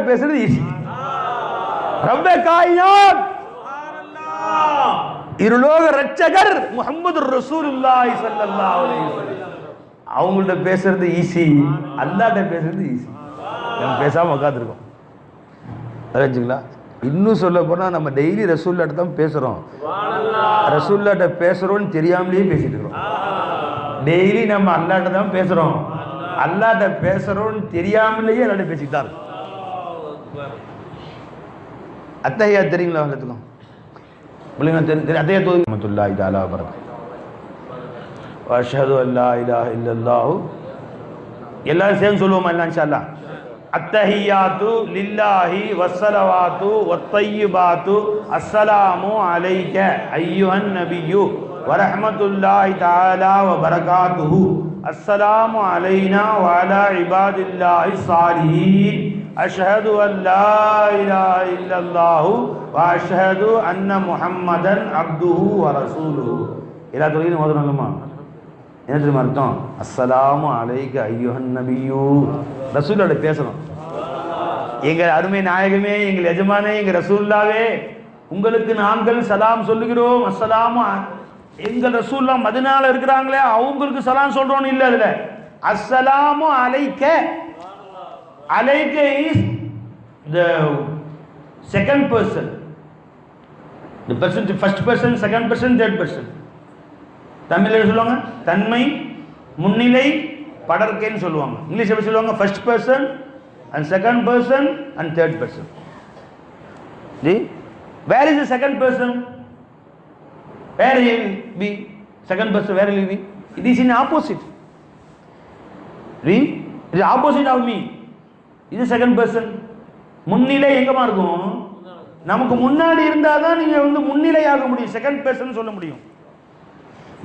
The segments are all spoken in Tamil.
பேசுறது ஈஸி. ரப்பே காயினாத் இருலோக ரட்சகர் முஹம்மது ரசூலுல்லாஹி ஸல்லல்லாஹு அலைஹி வஸல்லம் அவங்கள்ட்ட பேசுறது ஈஸி, அல்லாஹ்ட்ட பேசுறது ஈஸி. நம்ம பேசாம உட்காந்துருக்கோம். தெரிஞ்சுங்களா? இன்னும் சொல்ல போனா நம்ம டெய்லி ரசூல்லாட்ட தான் பேசுறோம். ரசூல்லாட்ட பேசுறோம்னு தெரியாமலேயே பேசிட்டு இருக்கோம். டெய்லி நம்ம அல்லாஹ்ட்ட தான் பேசுறோம், அல்லாஹ்ட்ட பேசுறோம்னு தெரியாமலேயே அல்லாஹ்ட்ட பேசிட்டு தான் இருக்கோம். அத்தஹியா தெரியுங்களா? எல்லாத்துக்கும் பிள்ளைங்க தெரியும். அத்தஹியா ரஹ்மத்துல்லாஹி தஆலா வ பரகாத்துஹு வ அஷ்ஹது அன் லா இலாஹ இல்லல்லாஹு. எல்லாரும் சேர்ந்து சொல்லுவோமா எல்லாம் இன்ஷா அல்லாஹ்? அத்தஹியாத்து லில்லாஹி வஸ்ஸலவாத்து வத்தய்யிபாத்து அஸ்ஸலாமு அலைக அய்யுஹன் நபியு வ ரஹ்மத்துல்லாஹி தஆலா வ பரகாத்துஹு அஸ்ஸலாமு அலைனா வ அலா இபாதில்லாஹி ஸாலிஹீன் அஷ்ஹது அன் லா இலாஹ இல்லல்லாஹு வ அஷ்ஹது அன்ன முஹம்மதன் அப்துஹு வ ரசூலுஹு. எல்லா தொழிலும் ஓதணுமா? என்ன தெரியுமா அர்த்தம்? அஸ்ஸலாமு அலைக அய்யுஹன் நபியு. ரசூலோட பேசணும். எங்க அருமை நாயகமே, எங்கள் எஜமானே, எங்க ரசூலுல்லாவே, உங்களுக்கு நாங்கள் சலாம் சொல்லுகிறோம். அஸ்ஸலாமு எங்கள் ரசூல்லா மதீனால இருக்கிறாங்களே அவங்களுக்கு சலாம் சொல்றோம்னு இல்லை. அதுல அஸ்ஸலாமு அலைக. அலைக is the second person, the person, the first person, second person, third person. தமிழ்ல சொல்லுவாங்க தன்மை முன்னிலை படர்க்கைன்னு சொல்லுவாங்க. இங்கிலீஷ் எப்படி சொல்லுவாங்க? First person and second person and third person. Where is the second person? Where will be second person? Where will be? It is in opposite. It is opposite of me. இது செகண்ட் பர்சன். முன்னிலை எங்கமா இருக்கும்? நமக்கு முன்னாடி இருந்தாதான் நீங்க முன்னிலையாக முடியும், செகண்ட் பர்சன் சொல்ல முடியும்.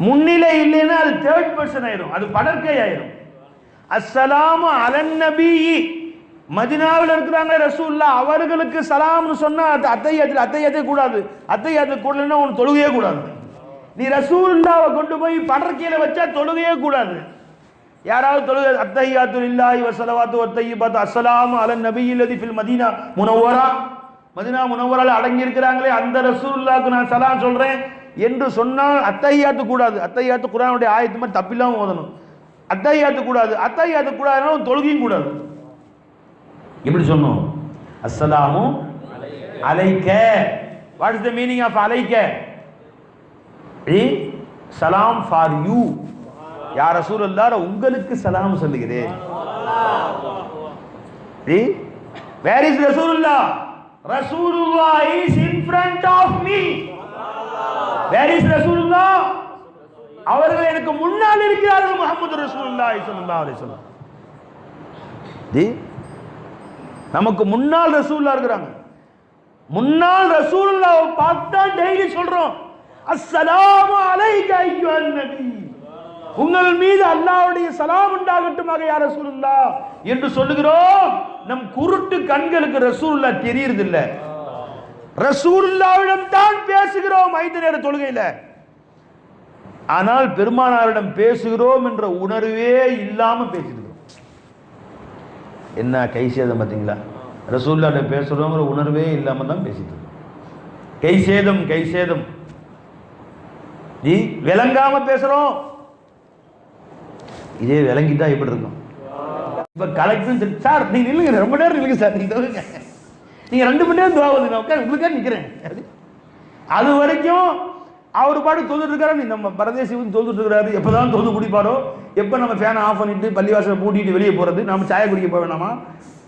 முன்னிலை இல்லைன்னா அது தேர்ட் பர்சன் ஆயிரும், அது படர்க்கை ஆயிரும். அஸ்ஸலாமு அலன் நபி. மதீனாவில் இருக்கிறாங்க ரசூலுல்லா, அவர்களுக்கு சலாம்னு சொன்னா அது அத்தையாத்தே கூடாது. அத்தையாத்து கூடலன்னா உனக்கு தொழுகையே கூடாது. நீ ரசூலுல்லாவை கொண்டு போய் படர்க்கையில வச்சா தொழுகையே கூடாது. யாராவது தொழுகை அத்தஹியாத்து லில்லாஹி வ ஸலவாத்து வ தய்யிபாத்து அஸ்ஸலாமு அலன் நபிய்யில் லதி ஃபில் மதீனா முனவ்வரா, மதீனா முனவ்வரால அடங்கி இருக்கிறாங்களே அந்த ரசூலுல்லாஹ்க்கு நான் சலாம் சொல்றேன் என்று சொன்னால் அத்தஹியாத்து கூடாது. அத்தஹியாத்து குர்ஆனுடைய ஆயத்து மாதிரி தப்பில்லாம ஓதணும். அத்தஹியாத்து கூடாது. அத்தஹியாத்து கூடாதுன்னா தொழுகையும் கூடாது. எப்படி சொன்னோம்? அஸ்ஸலாமு அலைக. What is the meaning of அலைக? சலாம் ஃபார் யூ. யா ரசூலுல்லாஹ் உங்களுக்கு சலாம் சொல்லுகிறேன். வேர் இஸ் ரசூலுல்லாஹ்? ரசூலுல்லாஹ் is in front of me. Where is ரசூலுல்லாஹ்? அவர்கள் எனக்கு முன்னால் இருக்கிறார்கள். முஹம்மது ரசூலுல்லாஹி ஸல்லல்லாஹு அலைஹி வஸல்லம். நமக்கு முன்னால் ரசூலுல்லாஹ் இருக்கிறாங்க. முன்னால் ரசூலுல்லாஹ்வை பார்த்தா டெய்லி சொல்றோம் அஸ்ஸலாமு அலைக அய்யுஹன் நபி. உங்கள் மீது அல்லாஹ்வுடைய சலாம் உண்டாகட்டுமாக யா ரசூலுல்லாஹ் என்று சொல்லுகிறோம். நம் குருட்டு கண்களுக்கு ரசூலுல்லாஹ் தெரியறது இல்ல. ரசூலுல்லாஹ்விடம் தான் பேசுகிறோம் 5 நேர தொழுகையில. ஆனால் பெருமானாரிடம் பேசுகிறோம் என்ற உணர்வே இல்லாம பேசிட்டு இருக்கோம். என்ன கை சேதம் பார்த்தீங்களா? ரசூலுல்லாஹ்விடம் பேசுறோங்கிற உணர்வே இல்லாம தான் பேசிட்டு இருக்கோம். கை சேதம், கை சேதம். விளங்காம பேசுறோம். இதே விளங்கிட்டா எப்படி இருக்கும்? இப்ப கலெக்டர் சார் நீங்க நில்லுங்க, ரொம்ப நேரம் நில்லுங்க சார், நீங்க நீங்க 2 மணி நேரம் துவாவது நான் உட்காந்து உங்களுக்காக நிக்கிறேன். அது வரைக்கும் அவர் பாட்டு தொழுதுட்டு இருக்காரு. நம்ம பரதேசி தொழுதுட்டு இருக்கிறாரு. எப்பதான் தொழுது குடிப்பாரோ, எப்ப நம்ம ஃபேனை ஆஃப் பண்ணிட்டு பள்ளிவாசலை பூட்டிட்டு வெளியே போறது, நம்ம சாய குடிக்க போக வேணாமா,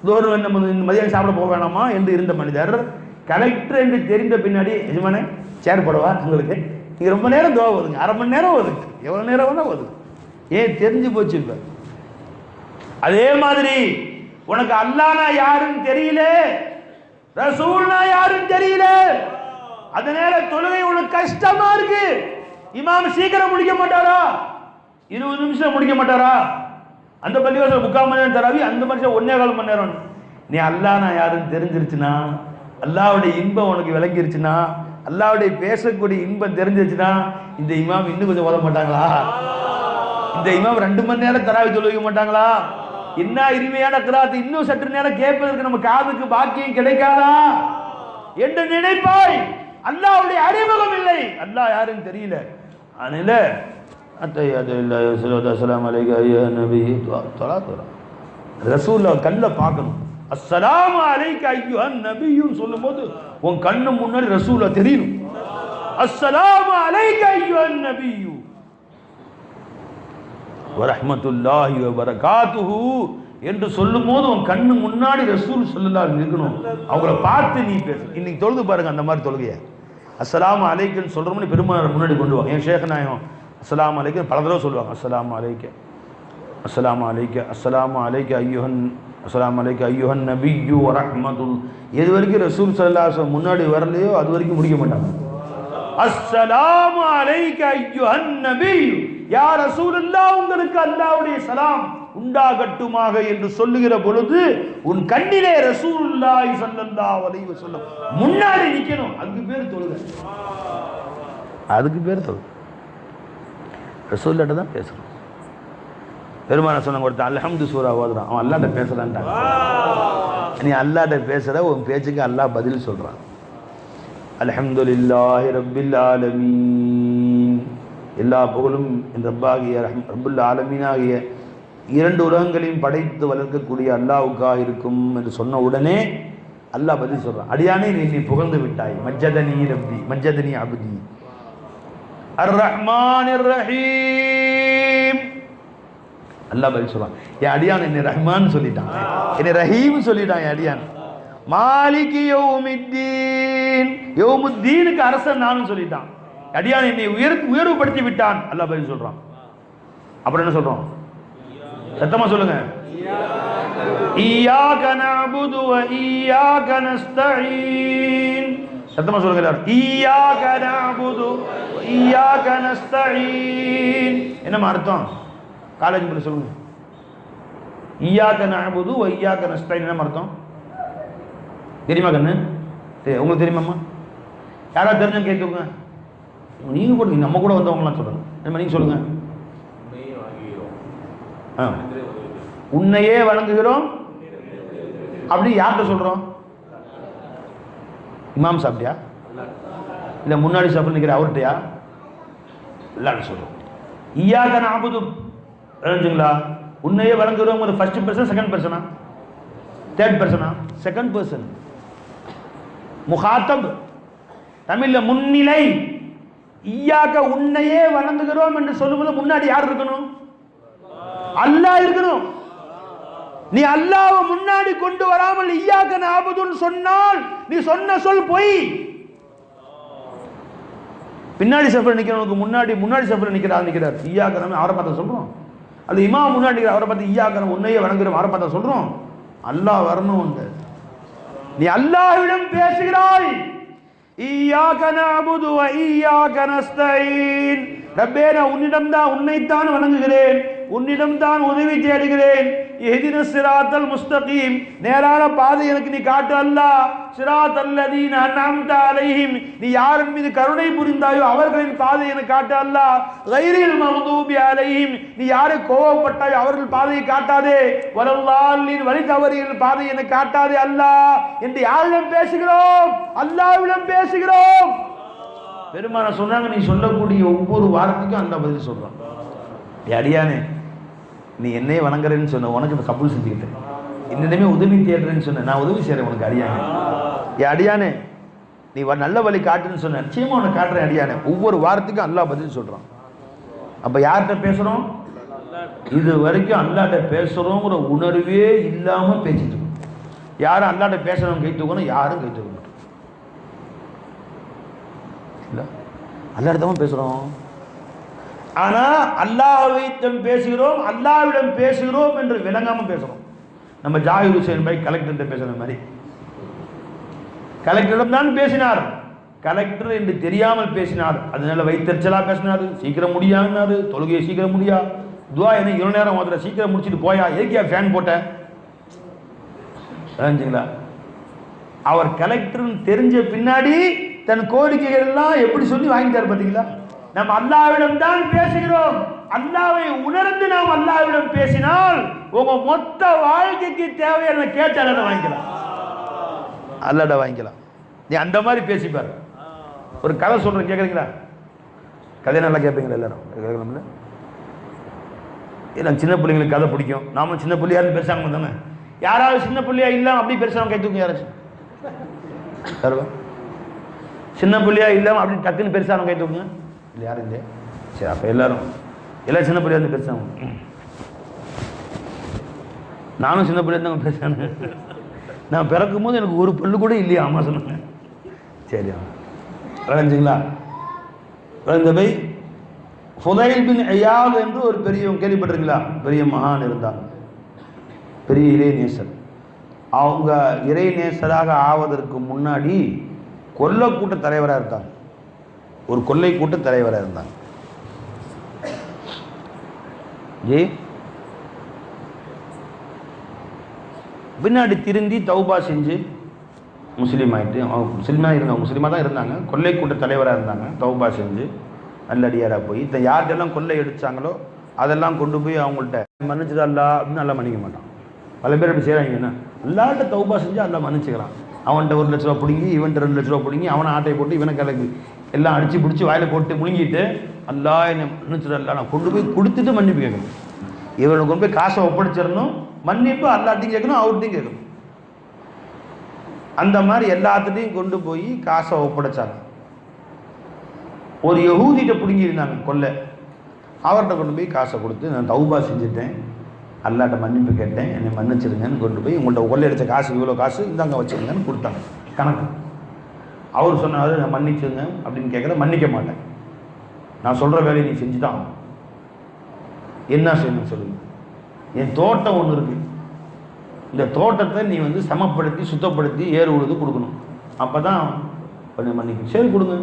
தோறு நம்ம மதியம் சாப்பிட போக வேணாமா என்று இருந்த மனிதர் கலெக்டர் என்று தெரிந்த பின்னாடி எஜமானே சேர் போடவா உங்களுக்கு, நீங்க ரொம்ப நேரம் துவா ஓதுங்க, 1/2 மணி நேரம் ஓதுங்க, எவ்வளவு நேரம் வேணா ஓதுங்க. ஏன் தெரிஞ்சு போச்சு. இப்ப அதே மாதிரி உனக்கு அல்லாஹ்னா யாருன்னு தெரியல, ரசூல்னா யாருன்னு தெரியல, அதனால தொழுகை உனக்கு கஷ்டமா இருக்கு. இமாம் சீக்கிரம் முடிக்க மாட்டாரா? 20 நிமிஷம் முடிக்க மாட்டாரா? அந்த பள்ளிவாசல் 3/4 மணி நேரம் தராவி, அந்த மனுஷன் 1.25 மணி நேரம். நீ அல்லாஹ்னா யாருன்னு தெரிஞ்சிருச்சுன்னா, அல்லாஹ்வுடைய இன்பம் உனக்கு விளங்கிருச்சுன்னா, அல்லாஹ்வுடைய பேசக்கூடிய இன்பம் தெரிஞ்சிருச்சுன்னா, இந்த இமாம் இன்னும் கொஞ்சம் ஓத மாட்டாங்களா? இந்த இமாம் 2 மணி நேரம் தராவி தொழுக மாட்டாங்களா? என்ன இனிமையான கிராத், இன்னும் சற்று நேரம் கேட்பதற்கு நம்ம காதுக்கு பாக்கியம் கிடைக்காதா என்று நினைப்பாய். அல்லாஹ்வுடைய அறிமுகம் இல்லை, அல்லாஹ் யாருன்னு தெரியல. அதனால அஸ்ஸலாமு அலைக்க யா நபி ரசூலுல்லாஹ் கண்ணுல பார்க்கணும். அஸ்ஸலாமு அலைக்க அய்யுஹன் நபின்னு சொல்லும்போது உன் கண்ணு முன்னாடி ரசூலுல்லாஹ் தெரியணும். அஸ்ஸலாமு அலைக்க அய்யுஹன் நபியு வ ரஹ்மத்துல்லாஹி வ பரகாத்துஹு என்று சொல்லும்போது உன் கண்ணு முன்னாடி ரசூல் ஸல்லல்லாஹு அலைஹி இருக்கணும். அவங்கள பார்த்து நீ பேசு. இன்னைக்கு தொழுது பாருங்க அந்த மாதிரி தொழுகையை. அஸ்ஸலாமு அலைக்குன்னு சொல்றோம்னு பெருமானார் முன்னாடி கொண்டு வாங்க. என் ஷேக் நாயகம் அஸ்ஸலாமு அலைக்கும் பல தடவை சொல்லுவாங்க. அஸ்ஸலாமு அலைக்க அஸ்ஸலாமு அலைக்க அஸ்ஸலாமு அலைக்க ஐயுஹன் அஸ்ஸலாமு அலைக்க ஐயுஹன் நபியு வ ரஹ்மத்துல். எது வரைக்கும் ரசூல் ஸல்லல்லாஹு அலைஹி வஸல்லம் முன்னாடி வரலையோ அது வரைக்கும் முடிக்க மாட்டாங்க. அஸ்ஸலாமு அலைக்க ஐயுஹன் நபியு யா ரசூலுல்லாஹ் உங்களுக்கு அல்லாஹ்வுடைய சலாம் உண்டாகட்டுமாக என்று சொல்லுகிற பொழுது உன் கண்ணிலே ரசூலுல்லாஹி ஸல்லல்லாஹு அலைஹி வஸல்லம் முன்னாடி நிக்கணும். அதுக்கு பேர் தொழுகை, அதுக்கு பேர் தொழுகை. ரசூலுல்லாஹ் தான் பேசணும். பெருமானா சொன்னாங்க, ஒருத்தன் அல்ஹம்து சூரா ஓதுறான், அவன் அல்லாஹ்ட்ட பேசலான்ட்டாங்க. நீ அல்லாஹ்ட்ட பேசுற, உன் பேச்சுக்கு அல்லாஹ் பதில் சொல்றான். அல்ஹம்துலில்லாஹி ரப்பில் ஆலமீன், எல்லா புகழும் இந்த ரப்பாகிய ரப்புல் ஆலமீனாகிய இரண்டு உலகங்களையும் படைத்து வளர்க்கக்கூடிய அல்லாஹ்வுக்காக இருக்கும் என்று சொன்ன உடனே அல்லாஹ் பதில் சொல்றான், அடியானே நீ புகழ்ந்து விட்டாய். மஜ்ஜதனி ரப்பி மஜ்ஜதனி அப்தி அர் ரஹ்மானிர் ரஹீம். அல்லாஹ் பதில் சொல்றான், என் அடியான் என்னை ரஹ்மான் சொல்லிட்டான், என்னை ரஹீம் சொல்லிட்டான் என் அடியான். மாலிகி யௌமித்தீன், யௌமுத்தீனுக்கு அரசன் நானும் சொல்லிட்டான். அடியான் என்னை உயர்வுபடுத்தி விட்டான். அல்லாஹ் பதில் சொல்றான். அப்புறம் என்ன சொல்றோம்? சத்தமா சொல்லுங்க. இய்யாக நஅபுது வ இய்யாக நஸ்தஈன். சத்தமா சொல்லுங்க எல்லாரும். இய்யாக நஅபுது வ இய்யாக நஸ்தஈன். என்ன அர்த்தம்? காலேஜ் போய் சொல்லுங்க. இய்யாக நஅபுது வ இய்யாக நஸ்தஈன் என்ன அர்த்தம் தெரியுமா கண்ணு? உங்களுக்கு தெரியுமாம்மா? யாராவது தெரிஞ்சு கேட்குங்க. நீங்க கூட நம்ம கூட வந்தவங்களாம் சொல்லுங்க. என்ன நீங்க சொல்லுங்க. உன்னையே வழங்குகிறோம் அப்படி யார்கிட்ட சொல்றோம்? இமாம் சாப்பிட்டியா இல்ல முன்னாடி சாப்பிட்டு நிக்கிற அவர்கிட்டயா? எல்லாரும் சொல்றோம். இய்யாக நஅபுது தெரிஞ்சுங்களா? உன்னையே வழங்குகிறோம். ஒரு ஃபர்ஸ்ட் பர்சன், செகண்ட் பர்சனா, தேர்ட் பர்சனா? Second person. முகாத்தப் தமிழ்ல முன்னிலை. இய்யாக உன்னையே வணங்குகிறோம் என்று சொல்லும்போது முன்னாடி யார் இருக்கணும்? அல்லாஹ் இருக்கணும். நீ அல்லாஹ்வை முன்னாடி கொண்டு வராமல் இய்யாக நஅபுதுன்னு சொன்னால் நீ சொன்ன சொல் பொய். பின்னாடி சஃபர் நிக்கிறவனுக்கு முன்னாடி சஃபர் நிக்கிறார் இய்யாக நம்ம அவரை பார்த்து சொல்றோம். அது இமாம் முன்னாடி அவரை பார்த்து இய்யாக உன்னையே வணங்குகிறோம் அவரை பார்த்து சொல்றோம். அல்லாஹ் வரணும். நீ அல்லாஹ்விடம் பேசுகிறாய். இய்யாக நஅபுது வ இய்யாக நஸ்தஈன். ரப்பே நான் உன்னிடம்தான் உன்னைத்தான் வணங்குகிறேன், உன்னிடம்தான் உதவி தேடுகிறேன். இஹ்தினஸ் ஸிராத்தல் முஸ்தகீம், நேரான பாதை எனக்கு நீ காட்டு அல்லாஹ். ஸிராத்தல் லதீன அன்அம்த அலைஹிம், நீ யாரின் மீது கருணை புரிந்தாயோ அவர்களின் பாதை எனக்கு காட்டு அல்லாஹ். கைரில் மக்தூபி அலைஹிம், நீ யாரை கோபப்பட்டாயோ அவர்கள் பாதையை காட்டாதே. வலல்லாலின், வழி தவறியின் பாதை எனக்கு காட்டாதே அல்லாஹ் என்று யாரிடம் பேசுகிறோம்? அல்லாஹ்விடம் பேசுகிறோம். பெருமான சொன்னாங்க, நீ சொல்லக்கூடிய ஒவ்வொரு வார்த்தைக்கும் அல்லாஹ் பதில் சொல்றான். அடியானே நீ என்னையே வணங்குறேன்னு சொன்ன, உனக்கு இந்த கபூல் செஞ்சுக்கிட்டேன். என்னிடமே உதவி தேடுறேன்னு சொன்ன, நான் உதவி செய்யறேன் உனக்கு அடியானே. அடியானே நீ நல்ல வழி காட்டுன்னு சொன்ன, நிச்சயமா உனக்கு காட்டுறேன் அடியானே. ஒவ்வொரு வார்த்தைக்கும் அல்லாஹ் பதில் சொல்றான். அப்ப யார்கிட்ட பேசுறோம்? இது வரைக்கும் அல்லாஹ்ட்ட பேசுறோங்கிற உணர்வே இல்லாம பேசிட்டு இருக்கோம். யாரும் அல்லாஹ்ட்ட பேசுறவங்க கை தூக்கணும், யாரும் கை தூக்கணும். அல்லாஹ்விடம் பேசுறோம். ஆனா அல்லாஹ்விடம் பேசுகிறோம், அல்லாஹ்விடம் பேசுகிறோம் என்று விளங்காம பேசுறோம். நம்ம ஜாகிர் ஹுசைன் பாய் கலெக்டர் பேசுற மாதிரி, கலெக்டரிடம் தான் பேசினார், கலெக்டர் என்று தெரியாமல் பேசினார். அதனால வைத்தறிச்சலா பேசினாரு, சீக்கிரம் முடியாதுன்னாரு, தொழுகையை சீக்கிரம் முடியா, துவா என்ன இவ்வளவு நேரம் ஓதுற, சீக்கிரம் முடிச்சுட்டு போயா, ஏக்கியா ஃபேன் போட்ட. அவர் கலெக்டர் தெரிஞ்ச பின்னாடி தன் கோரிக்கைகள் எல்லாம் எப்படி சொல்லி வாங்கிட்டார் பாத்தீங்களா? நம்ம அல்லாஹ்விடம் தான் பேசுகிறோம். அல்லாஹ்வை உணர்ந்து நாம் அல்லாஹ்விடம் பேசினால் உங்க மொத்த வாழ்க்கைக்கு தேவையான கேட்டு அல்லாட வாங்கிக்கலாம், அல்லாட வாங்கிக்கலாம். நீ அந்த மாதிரி பேசிப்பாரு. ஒரு கதை சொல்றேன், கேட்குறீங்களா? கதை நல்லா கேட்பீங்களா? எல்லாரும் கேட்கலாம்ல? எனக்கு சின்ன பிள்ளைங்களுக்கு கதை பிடிக்கும். நாம சின்ன பிள்ளையா இருந்து பேசாம தானே. யாராவது சின்ன பிள்ளையா இல்லாம அப்படி பேசுறவங்க கை தூக்கி யாராச்சும் தருவா? சின்ன பிள்ளையா இல்லாம அப்படி டக்குன்னு பெருசானவங்க கை தூக்குங்க. இல்லை, யாரும் இல்லையா? சரி, அப்போ எல்லாரும் சின்ன பிள்ளையா இருந்து பெருசாங்க. நானும் சின்ன பிள்ளையா இருந்தாங்க பேசானேன். நான் பிறக்கும் போது எனக்கு ஒரு பல்லு கூட இல்லையா அம்மா சொன்னாங்க. சரி, விளைஞ்சுங்களா? விளைந்த போய் ஃபுதைல் பின் ஐயாத் என்று ஒரு பெரியவங்க கேள்விப்பட்டிருக்கீங்களா? பெரிய மகான் இருந்தாங்க, பெரிய இறைநேசர். அவங்க இறைநேசராக ஆவதற்கு முன்னாடி கொள்ளை கூட்ட தலைவராக இருந்தாங்க. ஒரு கொள்ளை கூட்ட தலைவராக இருந்தாங்க. பின்னாடி திருந்தி தௌபா செஞ்சு முஸ்லீம் ஆகிட்டு, அவங்க முஸ்லீமாக இருந்தாங்க, முஸ்லீமாக தான் இருந்தாங்க. கொள்ளை கூட்ட தலைவராக இருந்தாங்க. தௌபா செஞ்சு நல்லடியாராக போய் யார்கிட்டெல்லாம் கொள்ளை அடித்தாங்களோ அதெல்லாம் கொண்டு போய் அவங்கள்ட்ட மன்னிச்சது அல்லா அப்படின்னு நல்லா மன்னிக்க மாட்டான். பல பேர் அப்படி செய்கிறாங்க. என்ன, எல்லார்ட்ட தௌபா செஞ்சு அல்லா மன்னிச்சுக்கிறான். அவன்கிட்ட 1 லட்ச ரூபா பிடிங்கி, இவன்கிட்ட 2 லட்ச ரூபா பிடிங்கி, அவனை ஆட்டையை போட்டு இவனை கலக்கு எல்லாம் அடித்து பிடிச்சி வாயில் போட்டு முழுங்கிட்டு அல்லா என்னை மன்னிச்சிட அல்லா நான் கொண்டு போய் கொடுத்துட்டு மன்னிப்பு கேட்கணும். இவனுக்கு கொண்டு போய் காசை ஒப்படைச்சிடணும், மன்னிப்பு அல்லாட்டையும் கேட்கணும், அவர்கிட்டையும் கேட்கணும். அந்த மாதிரி எல்லாத்துட்டையும் கொண்டு போய் காசை ஒப்படைச்சாங்க. ஒரு யஹூதிட்ட பிடுங்கியிருந்தாங்க கொள்ளை. அவர்கிட்ட கொண்டு போய் காசை கொடுத்து நான் தௌபா செஞ்சுட்டேன், அல்லாட்ட மன்னிப்பு கேட்டேன், என்னை மன்னிச்சிருங்கன்னு கொண்டு போய் உங்கள்கிட்ட கொள்ளை அடித்த காசு இவ்வளோ காசு இந்தாங்க வச்சுருங்கன்னு கொடுத்தாங்க கணக்கு. அவர் சொன்னார், நான் மன்னிச்சுங்க அப்படின்னு கேட்குற, மன்னிக்க மாட்டேன், நான் சொல்கிற வேலையை நீ செஞ்சு தான் என்ன செய்யணும் சொல்லுங்க. என் தோட்டம் ஒன்று இருக்குது, இந்த தோட்டத்தை நீ சமப்படுத்தி சுத்தப்படுத்தி ஏறு உழுது கொடுக்கணும், அப்போ தான் கொஞ்சம் மன்னிக்கும். சரி கொடுங்க.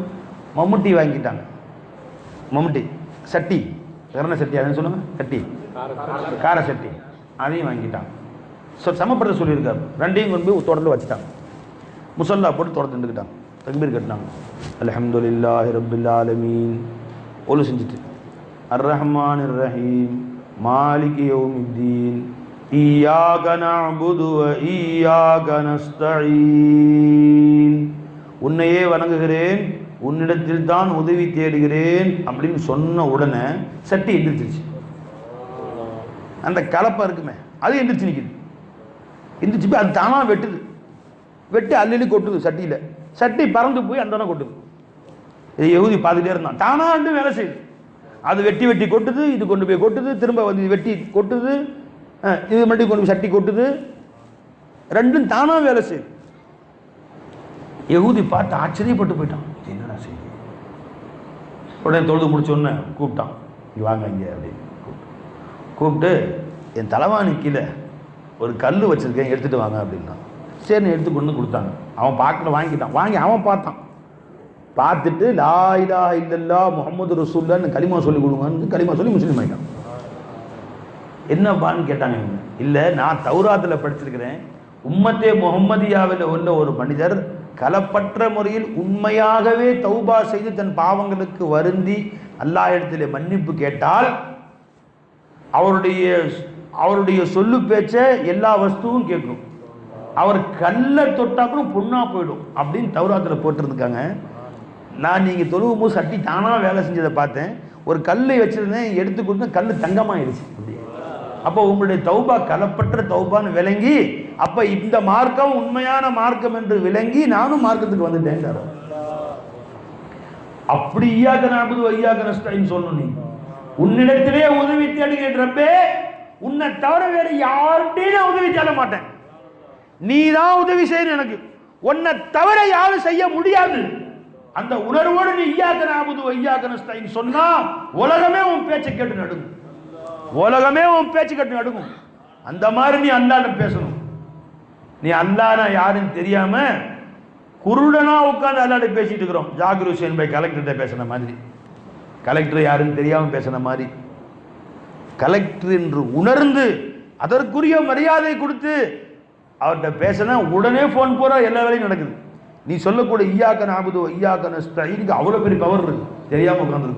மம்முட்டி வாங்கிட்டாங்க. மம்முட்டி சட்டி, கரண சட்டி அதுன்னு சொல்லுங்கள், சட்டி கார சட்டி அதையும் வாங்கிட்டாங்க. சமப்படுத்த சொல்லியிருக்காரு. ரெண்டையும் கொண்டு போய் தோட்டத்தில் வச்சுட்டாங்க. முசல்லா போட்டு தோட்டத்தை நின்றுக்கிட்டாங்க. தக்பீர் கட்டினாங்க. அல்ஹம்துலில்லாஹி ரப்பில் ஆலமீன் ஒலு செஞ்சுட்டு அர்-ரஹ்மானிர் ரஹீம் மாலிகி யௌமித்தீன் இய்யாக நஅபுது வ இய்யாக நஸ்தஈன், உன்னையே வணங்குகிறேன், உன்னிடத்தில் தான் உதவி தேடுகிறேன் அப்படின்னு சொன்ன உடனே சட்டி எந்திரிச்சிருச்சு. அந்த கலப்பை இருக்குமே அது எந்திரிச்சு நிற்குது. எந்திரிச்சு போய் அது தானாக வெட்டுது. வெட்டி அள்ளி கொட்டுது சட்டியில். சட்டி பறந்து போய் அந்த கொட்டுது. இது யஹூதி பார்த்துட்டே இருந்தான். தானாண்டு வேலை செய்யுது. அது வெட்டி வெட்டி கொட்டுது, இது கொண்டு போய் கொட்டுது, திரும்ப வெட்டி கொட்டுது, இது மட்டும் கொண்டு போய் சட்டி கொட்டுது. ரெண்டும் தானாக வேலை செய்யுது. யஹூதி பார்த்து ஆச்சரியப்பட்டு போயிட்டான். என்னடா செய்யுது? உடனே தொழுது முடிச்சோடனே கூப்பிட்டான், இங்கே வாங்க இங்கே அப்படின்னு கூப்பிட்டு, என் தலைவாணி கீழே ஒரு கல் வச்சுருக்கேன் எடுத்துகிட்டு வாங்க அப்படின்னா. சரின்னு எடுத்து கொண்டு கொடுத்தாங்க. அவன் பார்க்கல, வாங்கிட்டான். வாங்கி அவன் பார்த்தான். பார்த்துட்டு லா இலாஹ இல்லல்லாஹ் முஹம்மது ரசூலுல்லாஹ்னு களிமா சொல்லி கொடுங்கன்னு களிமா சொல்லி முஸ்லீம் ஆகிட்டான். என்னப்பான்னு கேட்டாங்க. இல்லை, நான் தௌராத்தில் படிச்சிருக்கிறேன், உம்மத்தே முஹம்மதியாவில் உள்ள ஒரு மனிதர் களப்பற்ற முறையில் உண்மையாகவே தௌபா செய்து தன் பாவங்களுக்கு வருந்தி அல்லாஹ் இடத்திலே மன்னிப்பு கேட்டால் அவருடைய சொல்லு பேச்ச எல்லா வஸ்துவும் கேட்கும். அவர் கல்லை தொட்டா கூட பொண்ணா போயிடும் அப்படின்னு தௌராத்தில் போட்டிருந்துக்காங்க. நான் நீங்கள் தொழுவும் போது சட்டி தானாக வேலை செஞ்சதை பார்த்தேன். ஒரு கல்லை வச்சிருந்தேன், எடுத்து கொடுத்து கல் தங்கமாயிடுச்சு. அப்போ உங்களுடைய தௌபா களப்பற்ற தௌபான்னு விளங்கி, அப்போ இந்த மார்க்கம் உண்மையான மார்க்கம் என்று விளங்கி நானும் மார்க்கத்துக்கு வந்துட்டேன். அப்படி இய்யாக நஅபுது வ இய்யாக நஸ்தஈன் சொல்லணும். நீ உன்னிடத்திலே உதவி தேடுகிறேன் ரப்பே, உன்னை தவிர வேற யார்கிட்டையும் உதவி தேட மாட்டேன், நீ தான் உதவி செய்யணும் எனக்கு, உன்னை தவிர யாரும் செய்ய முடியாது. அந்த உணர்வோடு நீ இய்யாக நஅபுது வ இய்யாக நஸ்தஈன் சொன்னா உலகமே உன் பேச்சை கேட்டு நடுங்கும். உலகமே உன் பேச்சு கேட்டு நடுங்கும். அந்த மாதிரி நீ அல்லாஹ்ட்ட பேசணும். நீ அல்லாஹ்னா யாருன்னு தெரியாம குருடனா உட்கார்ந்து அல்லாஹ்ட்ட பேசிட்டு இருக்கிறோம். ஜாகிர் ஹுசைன் பாய் கலெக்டர்கிட்ட பேசின மாதிரி, கலெக்டர் யாருன்னு தெரியாம பேசின மாதிரி, கலெக்டர் என்று உணர்ந்து அதற்குரிய மரியாதை கொடுத்து அவர்கிட்ட பேசினா உடனே போன் போற எல்லா வேலையும் நடக்குது. நீ சொல்லக்கூடிய இய்யாக நஅபுது வ இய்யாக நஸ்தஈனுக்கு அவ்வளவு பெரிய பவர் இருக்கு, தெரியாம உட்கார்ந்து